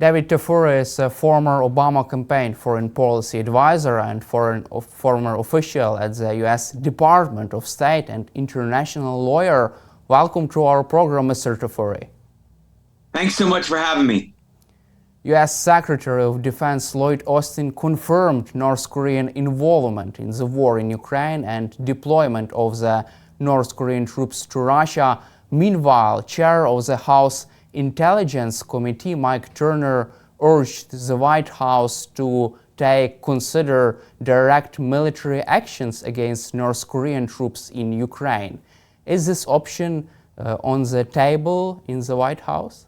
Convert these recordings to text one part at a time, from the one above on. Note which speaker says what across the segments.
Speaker 1: David Tafura is a former Obama campaign foreign policy advisor and former official at the U.S. Department of State and international lawyer. Welcome to our program, Mr. Tafura.
Speaker 2: Thanks so much for having me.
Speaker 1: U.S. Secretary of Defense Lloyd Austin confirmed North Korean involvement in the war in Ukraine and deployment of the North Korean troops to Russia. Meanwhile, Chair of the House Intelligence Committee Mike Turner urged the White House to consider direct military actions against North Korean troops in Ukraine. Is this option on the table in the White House?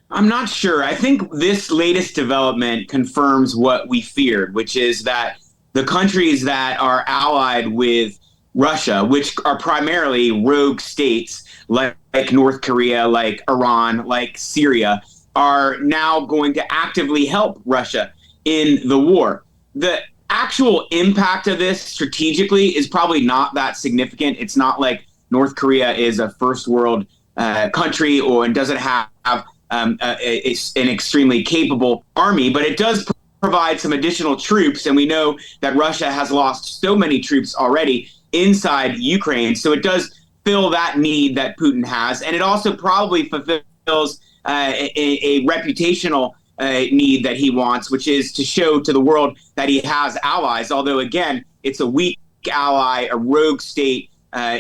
Speaker 2: I'm not sure. I think this latest development confirms what we feared, which is that the countries that are allied with Russia, which are primarily rogue states like North Korea, like Iran, like Syria, are now going to actively help Russia in the war. The actual impact of this strategically is probably not that significant. It's not like North Korea is a first world country and doesn't have an extremely capable army, but it does provide some additional troops. And we know that Russia has lost so many troops already inside Ukraine. So it does fill that need that Putin has. And it also probably fulfills a reputational need that he wants, which is to show to the world that he has allies. Although, again, it's a weak ally, a rogue state,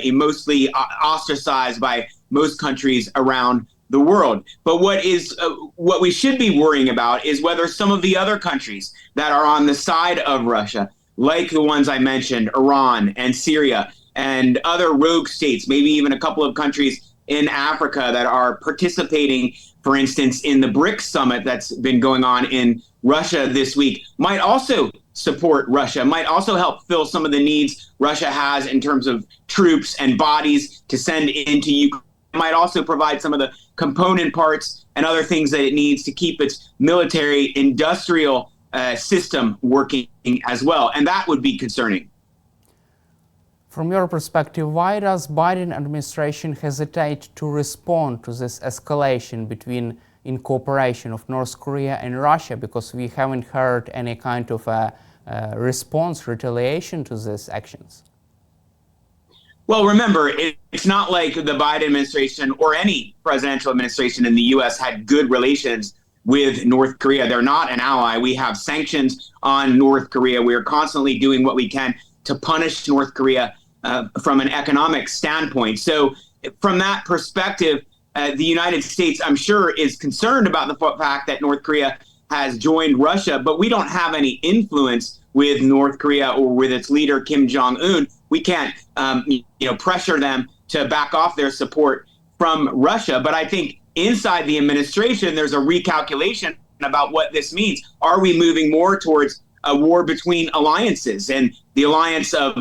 Speaker 2: mostly ostracized by most countries around the world. But what we should be worrying about is whether some of the other countries that are on the side of Russia, like the ones I mentioned, Iran and Syria and other rogue states, maybe even a couple of countries in Africa that are participating, for instance, in the BRICS summit that's been going on in Russia this week, might also support Russia, might also help fill some of the needs Russia has in terms of troops and bodies to send into Ukraine. Might also provide some of the component parts and other things that it needs to keep its military industrial system working as well. And that would be concerning.
Speaker 1: From your perspective, why does Biden administration hesitate to respond to this escalation in cooperation of North Korea and Russia? Because we haven't heard any kind of a response, retaliation to these actions.
Speaker 2: Well, remember, it's not like the Biden administration or any presidential administration in the U.S. had good relations with North Korea. They're not an ally. We have sanctions on North Korea. We are constantly doing what we can to punish North Korea from an economic standpoint. So from that perspective, the United States, I'm sure, is concerned about the fact that North Korea has joined Russia, but we don't have any influence with North Korea or with its leader, Kim Jong-un. We can't, pressure them to back off their support from Russia. But I think inside the administration, there's a recalculation about what this means. Are we moving more towards a war between alliances and the alliance of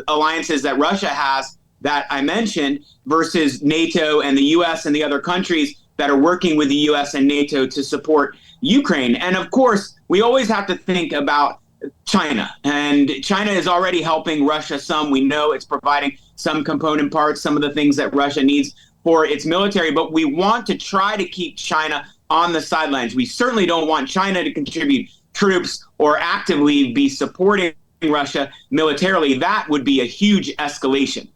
Speaker 2: alliances that Russia has that I mentioned versus NATO and the U.S. and the other countries that are working with the U.S. and NATO to support Ukraine? And of course, we always have to think about China, and China is already helping Russia some. We know it's providing some component parts, some of the things that Russia needs for its military, but we want to try to keep China on the sidelines. We certainly don't want China to contribute troops or actively be supporting Russia militarily. That would be a huge escalation.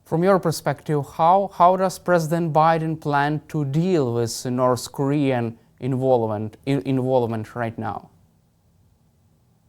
Speaker 1: From your perspective, how does President Biden plan to deal with North Korean involvement right now?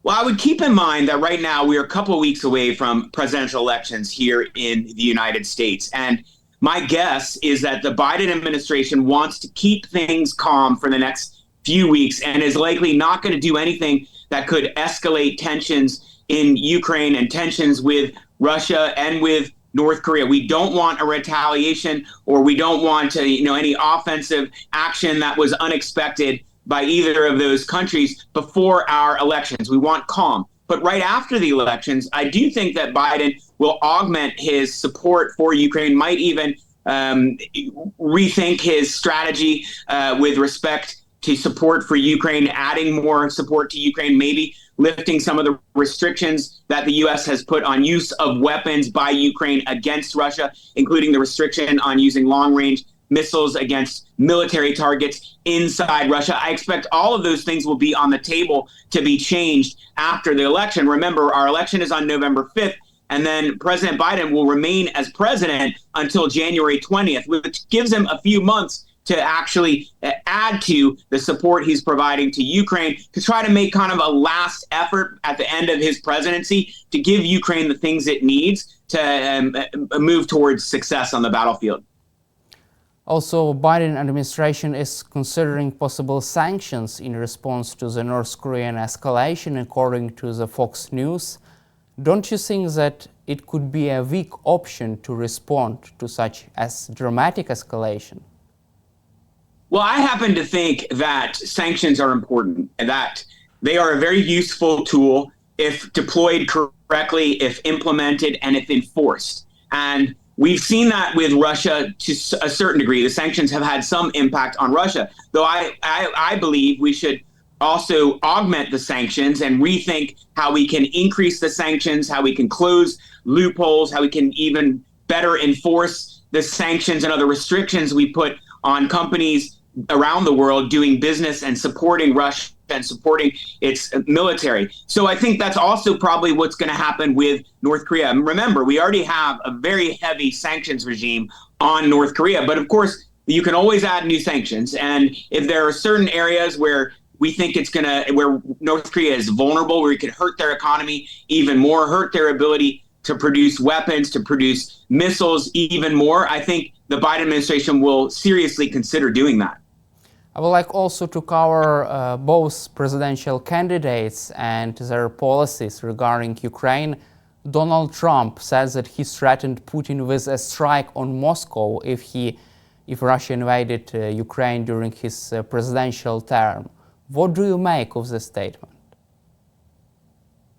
Speaker 2: Well, I would keep in mind that right now we are a couple of weeks away from presidential elections here in the United States. And my guess is that the Biden administration wants to keep things calm for the next few weeks and is likely not going to do anything that could escalate tensions in Ukraine and tensions with Russia and with North Korea. We don't want a retaliation, or we don't want any offensive action that was unexpected by either of those countries before our elections. We want calm. But right after the elections, I do think that Biden will augment his support for Ukraine, might even rethink his strategy with respect to support for Ukraine, adding more support to Ukraine, maybe lifting some of the restrictions that the U.S. has put on use of weapons by Ukraine against Russia, including the restriction on using long-range missiles against military targets inside Russia. I expect all of those things will be on the table to be changed after the election. Remember, our election is on November 5th. And then President Biden will remain as president until January 20th, which gives him a few months to actually add to the support he's providing to Ukraine to try to make kind of a last effort at the end of his presidency to give Ukraine the things it needs to move towards success on the battlefield.
Speaker 1: Also, Biden administration is considering possible sanctions in response to the North Korean escalation, according to the Fox News. Don't you think that it could be a weak option to respond to such as dramatic escalation?
Speaker 2: Well, I happen to think that sanctions are important and that they are a very useful tool if deployed correctly, if implemented, and if enforced. And we've seen that with Russia to a certain degree. The sanctions have had some impact on Russia, though I believe we should also augment the sanctions and rethink how we can increase the sanctions, how we can close loopholes, how we can even better enforce the sanctions and other restrictions we put on companies around the world doing business and supporting Russia and supporting its military. So I think that's also probably what's going to happen with North Korea. Remember, we already have a very heavy sanctions regime on North Korea, but of course, you can always add new sanctions. And if there are certain areas where we think where North Korea is vulnerable, where it could hurt their economy even more, hurt their ability to produce weapons, to produce missiles even more, I think the Biden administration will seriously consider doing that.
Speaker 1: I would like also to cover both presidential candidates and their policies regarding Ukraine. Donald Trump says that he threatened Putin with a strike on Moscow if Russia invaded Ukraine during his presidential term. What do you make of this statement?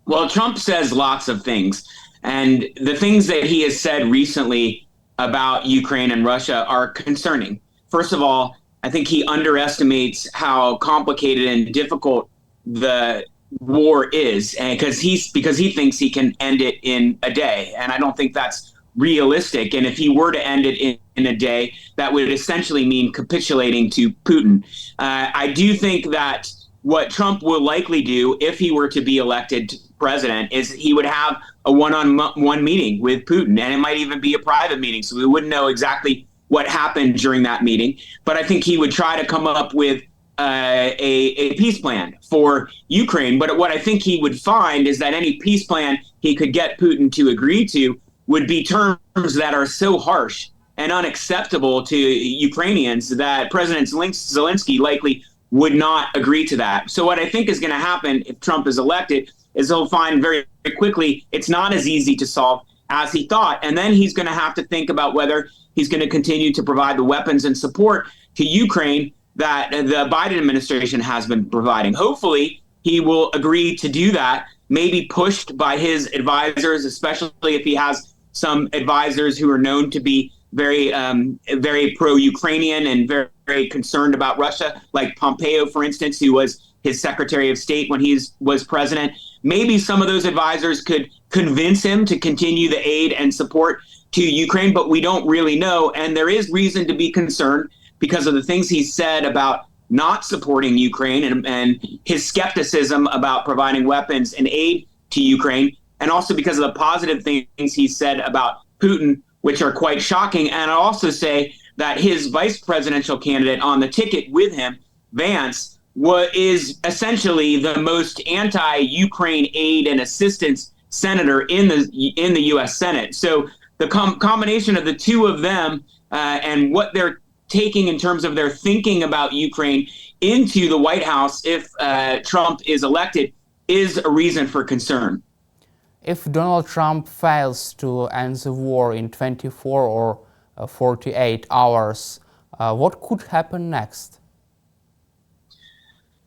Speaker 2: Well, Trump says lots of things. And the things that he has said recently about Ukraine and Russia are concerning. First of all, I think he underestimates how complicated and difficult the war is, and because he thinks he can end it in a day. And I don't think that's realistic. And if he were to end it in a day, that would essentially mean capitulating to Putin. I do think that what Trump will likely do if he were to be elected president is he would have a one-on-one meeting with Putin, and it might even be a private meeting, so we wouldn't know exactly what happened during that meeting. But I think he would try to come up with a peace plan for Ukraine. But what I think he would find is that any peace plan he could get Putin to agree to would be terms that are so harsh and unacceptable to Ukrainians that President Zelensky likely would not agree to that. So what I think is going to happen if Trump is elected is he'll find very quickly it's not as easy to solve as he thought. And then he's going to have to think about whether he's going to continue to provide the weapons and support to Ukraine that the Biden administration has been providing. Hopefully, he will agree to do that, maybe pushed by his advisors, especially if he has some advisors who are known to be very pro-Ukrainian and very concerned about Russia, like Pompeo, for instance, who was his Secretary of State when he was president. Maybe some of those advisors could convince him to continue the aid and support to Ukraine, but we don't really know. And there is reason to be concerned because of the things he said about not supporting Ukraine and his skepticism about providing weapons and aid to Ukraine, and also because of the positive things he said about Putin, which are quite shocking. And I'll also say that his vice presidential candidate on the ticket with him, Vance, is essentially the most anti-Ukraine aid and assistance senator in the U.S. Senate. So the combination of the two of them and what they're taking in terms of their thinking about Ukraine into the White House if Trump is elected is a reason for concern.
Speaker 1: If Donald Trump fails to end the war in 24 or 48 hours, what could happen next?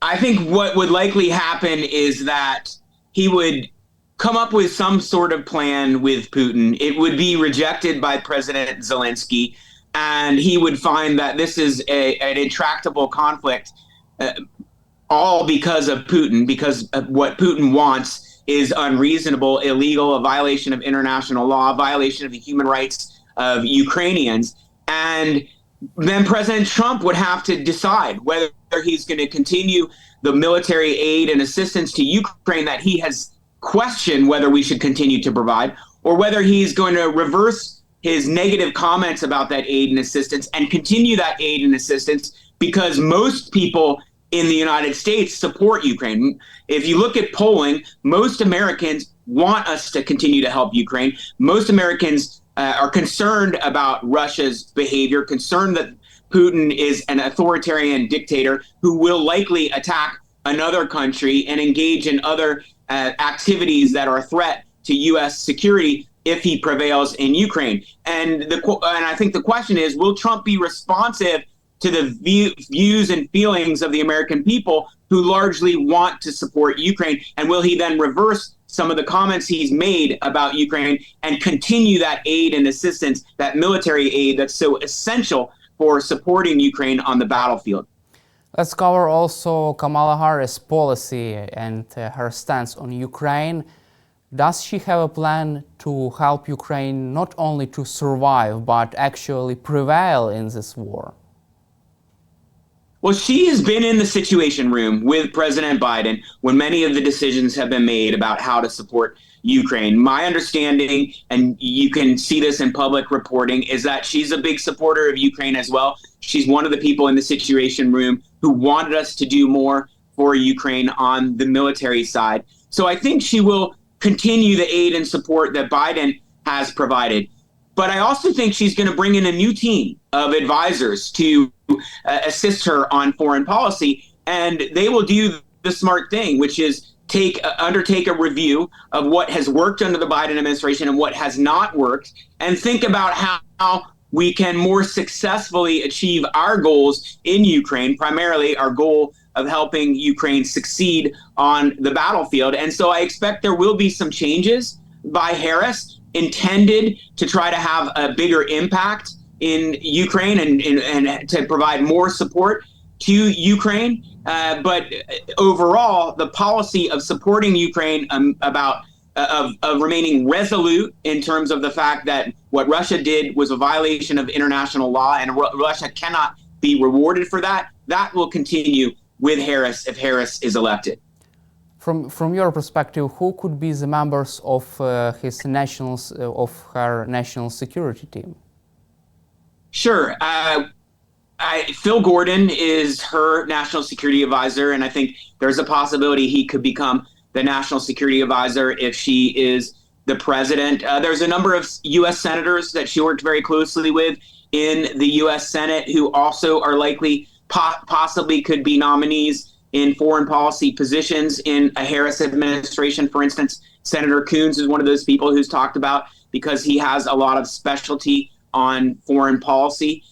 Speaker 2: I think what would likely happen is that he would come up with some sort of plan with Putin. It would be rejected by President Zelensky, and he would find that this is an intractable conflict, all because of Putin, because what Putin wants is unreasonable, illegal, a violation of international law, a violation of the human rights of Ukrainians. And then President Trump would have to decide whether he's going to continue the military aid and assistance to Ukraine that he has questioned whether we should continue to provide, or whether he's going to reverse his negative comments about that aid and assistance and continue that aid and assistance, because most people in the United States support Ukraine. If you look at polling, most Americans want us to continue to help Ukraine. Most Americans are concerned about Russia's behavior, concerned that Putin is an authoritarian dictator who will likely attack another country and engage in other activities that are a threat to U.S. security if he prevails in Ukraine. And I think the question is, will Trump be responsive to the views and feelings of the American people who largely want to support Ukraine? And will he then reverse some of the comments he's made about Ukraine and continue that aid and assistance, that military aid that's so essential for supporting Ukraine on the battlefield?
Speaker 1: Let's cover also Kamala Harris' policy and her stance on Ukraine. Does she have a plan to help Ukraine not only to survive, but actually prevail in this war?
Speaker 2: Well, she has been in the Situation Room with President Biden when many of the decisions have been made about how to support Ukraine. My understanding, and you can see this in public reporting, is that she's a big supporter of Ukraine as well. She's one of the people in the Situation Room who wanted us to do more for Ukraine on the military side. So I think she will continue the aid and support that Biden has provided. But I also think she's going to bring in a new team of advisors to assist her on foreign policy, and they will do the smart thing, which is undertake a review of what has worked under the Biden administration and what has not worked, and think about how we can more successfully achieve our goals in Ukraine, primarily our goal of helping Ukraine succeed on the battlefield. And so I expect there will be some changes by Harris intended to try to have a bigger impact in Ukraine and to provide more support to Ukraine. But overall, the policy of supporting Ukraine of remaining resolute in terms of the fact that what Russia did was a violation of international law and Russia cannot be rewarded for that, that will continue with Harris if Harris is elected.
Speaker 1: From your perspective, who could be the members of her national security team?
Speaker 2: Sure. Phil Gordon is her national security advisor, and I think there's a possibility he could become the national security advisor if she is the president. There's a number of U.S. senators that she worked very closely with in the U.S. Senate who also are likely possibly could be nominees in foreign policy positions in a Harris administration. For instance, Senator Coons is one of those people who's talked about because he has a lot of specialty on foreign policy.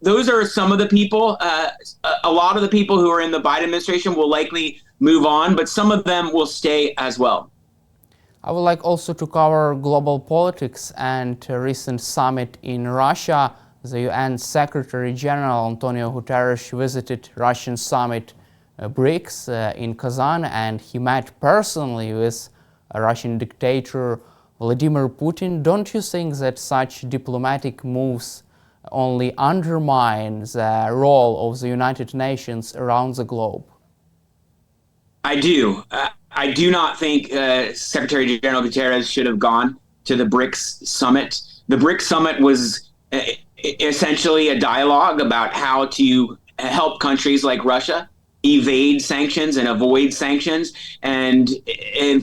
Speaker 2: Those are some of the people. A lot of the people who are in the Biden administration will likely move on, but some of them will stay as well.
Speaker 1: I would like also to cover global politics and a recent summit in Russia. The UN Secretary General Antonio Gutteres visited Russian summit BRICS in Kazan, and he met personally with Russian dictator Vladimir Putin. Don't you think that such diplomatic moves only undermine the role of the United Nations around the globe?
Speaker 2: I do. I do not think Secretary General Gutteres should have gone to the BRICS summit. The BRICS summit was essentially a dialogue about how to help countries like Russia evade sanctions and avoid sanctions. And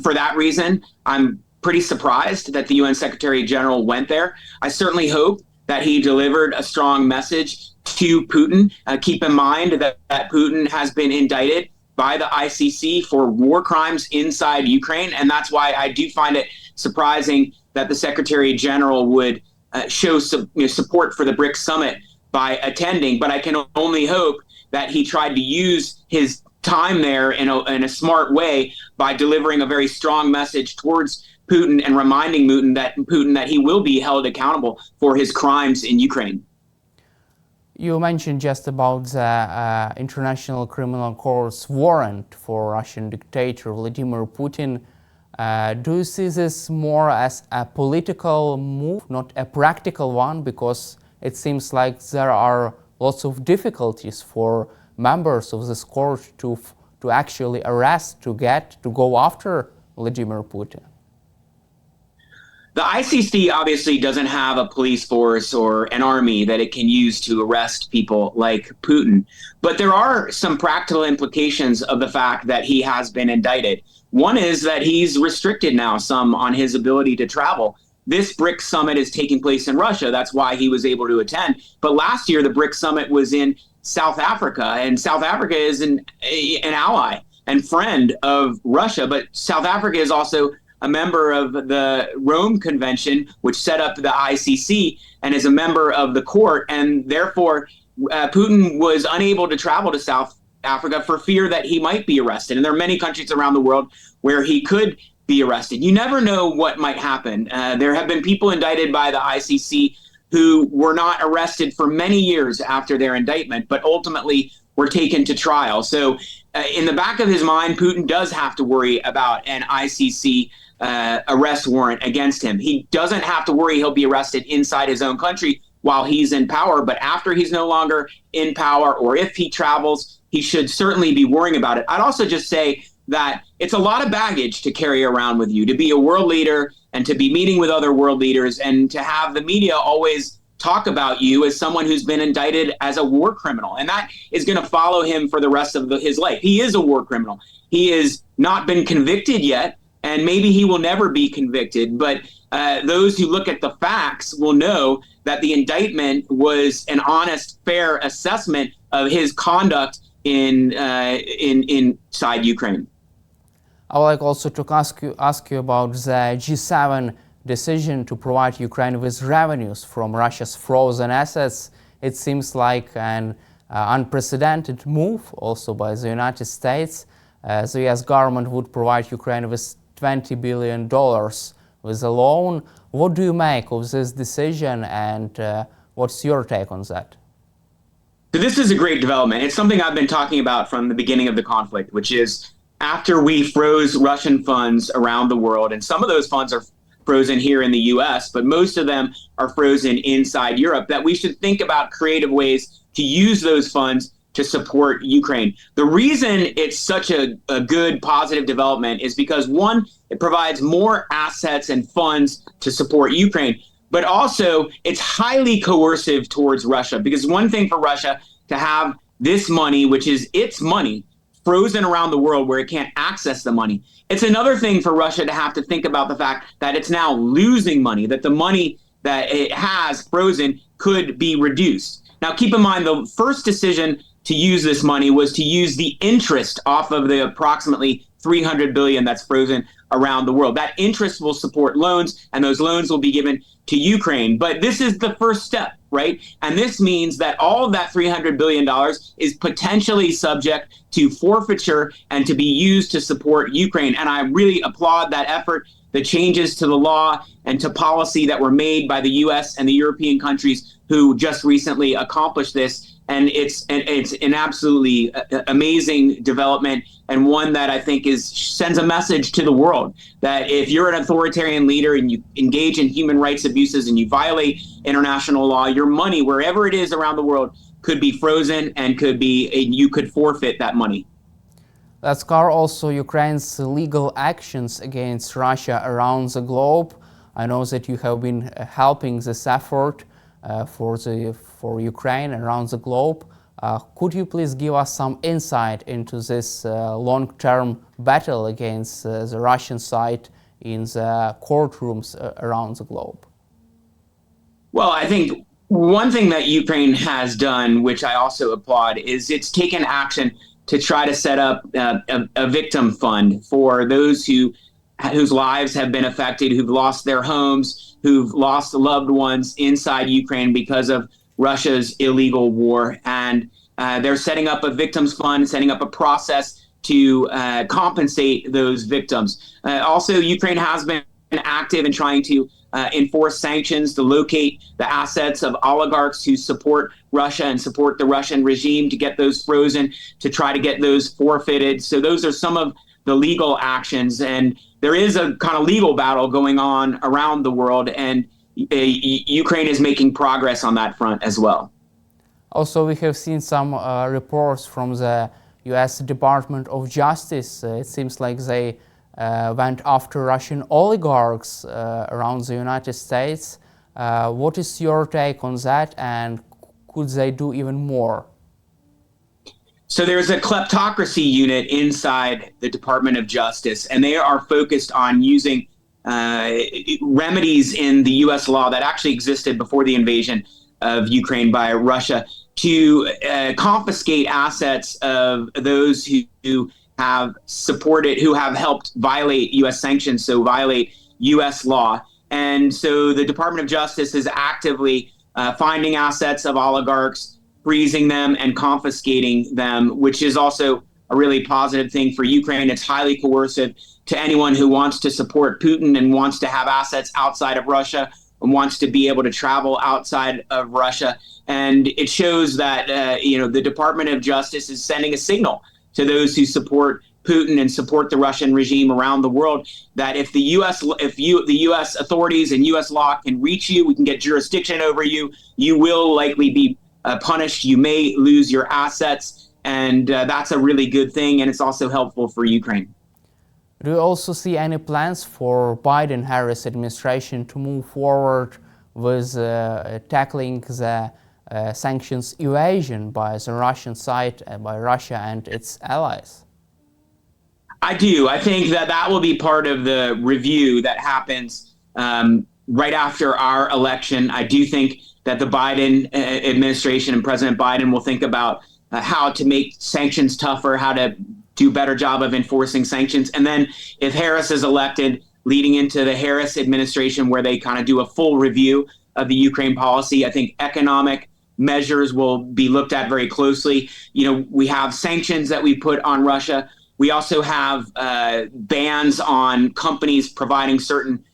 Speaker 2: for that reason, I'm pretty surprised that the UN Secretary General went there. I certainly hope that he delivered a strong message to Putin. Keep in mind that Putin has been indicted by the ICC for war crimes inside Ukraine. And that's why I do find it surprising that the Secretary General would show support for the BRICS summit by attending. But I can only hope that he tried to use his time there in a smart way by delivering a very strong message towards Putin and reminding Putin that he will be held accountable for his crimes in Ukraine.
Speaker 1: You mentioned just about the International Criminal Court's warrant for Russian dictator Vladimir Putin. Do you see this more as a political move, not a practical one? Because it seems like there are lots of difficulties for members of this court to actually arrest, to go after Vladimir Putin?
Speaker 2: The ICC obviously doesn't have a police force or an army that it can use to arrest people like Putin. But there are some practical implications of the fact that he has been indicted. One is that he's restricted now some on his ability to travel. This BRICS summit is taking place in Russia. That's why he was able to attend. But last year, the BRICS summit was in South Africa, and South Africa is an ally and friend of Russia. But South Africa is also a member of the Rome Convention, which set up the ICC, and is a member of the court. And therefore, Putin was unable to travel to South Africa for fear that he might be arrested. And there are many countries around the world where he could be arrested. You never know what might happen. There have been people indicted by the ICC who were not arrested for many years after their indictment, but ultimately were taken to trial. So in the back of his mind, Putin does have to worry about an ICC arrest warrant against him. He doesn't have to worry he'll be arrested inside his own country while he's in power, but after he's no longer in power, or if he travels, he should certainly be worrying about it. I'd also just say that it's a lot of baggage to carry around with you, to be a world leader and to be meeting with other world leaders and to have the media always talk about you as someone who's been indicted as a war criminal. And that is going to follow him for the rest of his life. He is a war criminal. He has not been convicted yet, and maybe he will never be convicted. But those who look at the facts will know that the indictment was an honest, fair assessment of his conduct inside Ukraine.
Speaker 1: I would like also to ask you about the G7 decision to provide Ukraine with revenues from Russia's frozen assets. It seems like an unprecedented move also by the United States. The US government would provide Ukraine with $20 billion with a loan. What do you make of this decision, and what's your take on that?
Speaker 2: So this is a great development. It's something I've been talking about from the beginning of the conflict, which is after we froze Russian funds around the world, and some of those funds are frozen here in the US, but most of them are frozen inside Europe, that we should think about creative ways to use those funds to support Ukraine. The reason it's such a good, positive development is because, one, it provides more assets and funds to support Ukraine, but also it's highly coercive towards Russia, because one thing for Russia to have this money, which is its money, frozen around the world where it can't access the money. It's another thing for Russia to have to think about the fact that it's now losing money, that the money that it has frozen could be reduced. Now, keep in mind, the first decision to use this money was to use the interest off of the approximately $300 billion that's frozen around the world. That interest will support loans, and those loans will be given to Ukraine. But this is the first step, right? And this means that all of that $300 billion is potentially subject to forfeiture and to be used to support Ukraine. And I really applaud that effort, the changes to the law and to policy that were made by the US and the European countries who just recently accomplished this. And it's an absolutely amazing development, and one that I think sends a message to the world that if you're an authoritarian leader and you engage in human rights abuses and you violate international law, your money, wherever it is around the world, could be frozen and you could forfeit that money.
Speaker 1: Let's cover also Ukraine's legal actions against Russia around the globe. I know that you have been helping this effort for Ukraine around the globe. Could you please give us some insight into this long-term battle against the Russian side in the courtrooms around the globe?
Speaker 2: Well, I think one thing that Ukraine has done, which I also applaud, is it's taken action to try to set up a victim fund for those whose lives have been affected, who've lost their homes, who've lost loved ones inside Ukraine because of Russia's illegal war. And they're setting up a victims fund, setting up a process to compensate those victims. Also, Ukraine has been active in trying to enforce sanctions to locate the assets of oligarchs who support Russia and support the Russian regime, to get those frozen, to try to get those forfeited. So those are some of the legal actions. And there is a kind of legal battle going on around the world, and Ukraine is making progress on that front as well.
Speaker 1: Also, we have seen some reports from the US Department of Justice. It seems like they went after Russian oligarchs around the United States. What is your take on that, and could they do even more?
Speaker 2: So there's a kleptocracy unit inside the Department of Justice, and they are focused on using remedies in the U.S. law that actually existed before the invasion of Ukraine by Russia to confiscate assets of those who have supported, who have helped violate U.S. sanctions, so violate U.S. law. And so the Department of Justice is actively finding assets of oligarchs, freezing them and confiscating them, which is also a really positive thing for Ukraine. It's highly coercive to anyone who wants to support Putin and wants to have assets outside of Russia and wants to be able to travel outside of Russia. And it shows that the Department of Justice is sending a signal to those who support Putin and support the Russian regime around the world that if the U.S. authorities and U.S. law can reach you, we can get jurisdiction over you, you will likely be punished. You may lose your assets, and that's a really good thing, and it's also helpful for Ukraine.
Speaker 1: Do you also see any plans for Biden-Harris administration to move forward with tackling the sanctions evasion by the Russian side, by Russia and its allies?
Speaker 2: I do. I think that will be part of the review that happens right after our election. I do think that the Biden administration and President Biden will think about how to make sanctions tougher, how to do a better job of enforcing sanctions. And then if Harris is elected, leading into the Harris administration, where they kind of do a full review of the Ukraine policy, I think economic measures will be looked at very closely. We have sanctions that we put on Russia. We also have bans on companies providing certain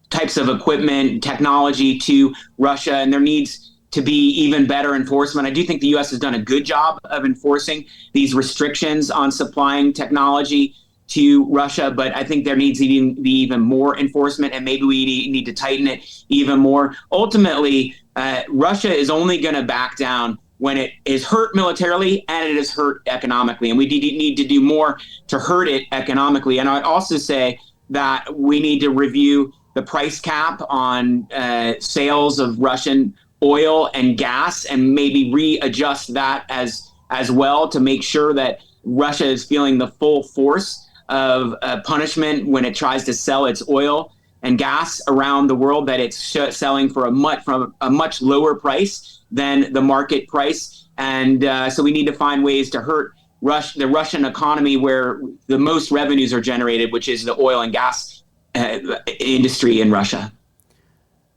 Speaker 2: types of equipment, technology to Russia, and there needs to be even better enforcement. I do think the U.S. has done a good job of enforcing these restrictions on supplying technology to Russia, but I think there needs to be even more enforcement, and maybe we need to tighten it even more. Ultimately, Russia is only going to back down when it is hurt militarily and it is hurt economically, and we need to do more to hurt it economically. And I'd also say that we need to review the price cap on sales of Russian oil and gas, and maybe readjust that as well to make sure that Russia is feeling the full force of punishment when it tries to sell its oil and gas around the world, that it's selling for a much lower price than the market price. And so we need to find ways to hurt the Russian economy where the most revenues are generated, which is the oil and gas industry in Russia.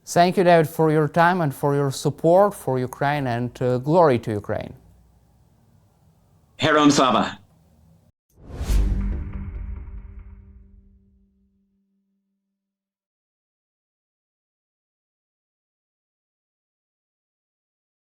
Speaker 1: Thank you, David, for your time and for your support for Ukraine, and glory to Ukraine.
Speaker 2: Herom Slava.